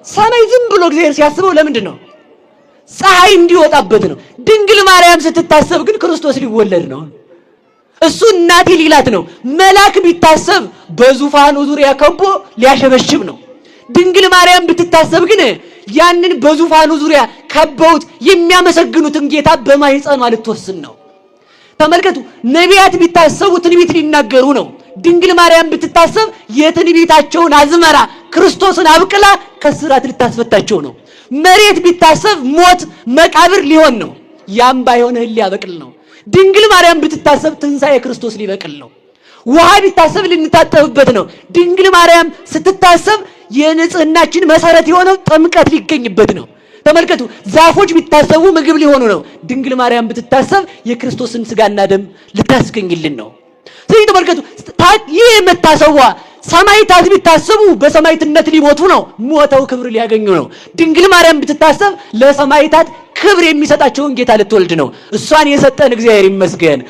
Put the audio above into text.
ሰማይ ዝም ብሎ እግዚአብሔር ሲያስበው ለምንድን ነው? ፀሐይ እንዲወጣበት ነው። ድንግል ማርያም ስትታሰብ ግን ክርስቶስ ሊወለድ ነው። እሱ እናቴ ሊላት ነው። መልአክ ቢታሰብ በዙፋኑ ዙሪያ ከቦ ሊያሸበሽብ ነው። ድንግል ማርያም ብትታሰብ ግን ያንን በዙፋኑ ዙሪያ ከበውት የሚያመሰግኑትን ጌታ በማህፀኗ ልትወስን ነው። ተመልከቱ፣ ነቢያት ቢታሰቡ ትንቢት ሊናገሩ ነው። ድንግል ማርያም ብትታሰብ የትንቢታቸውን አዝመራ ክርስቶስን አብቅላ ከስራት ልታስፈታቸው ነው። መሬት ቢታሰብ ሞት መቃብር ሊሆን ነው። ያም ባይሆን እህል ሊያበቅል ነው። ድንግል ማርያም ብትታሰብ ትንሣኤ ክርስቶስ ሊበቅል ነው። ውሃ ቢታሰብ ልንታጠብበት ነው። ድንግል ማርያም ስትታሰብ የንጽህናችን መሰረት የሆነው ጥምቀት ሊገኝበት ነው። ተመልከቱ፣ ዛፎች ቢታሰቡ ምግብ ሊሆኑ ነው። ድንግል ማርያም ብትታሰብ የክርስቶስን ስጋና ደም ልታስገኝልን ነው። ስለዚህ ተመልከቱ፣ ይህ መታሰቧ ሰማዕታት ቢታሰቡ በሰማዕትነት ሊሞቱ ነው። ሞተው ክብር ሊያገኙ ነው። ድንግል ማርያም ብትታሰብ ለሰማዕታት ክብር የሚሰጣቸውን ጌታ ልትወልድ ነው። እሷን የሰጠን እግዚአብሔር ይመስገን።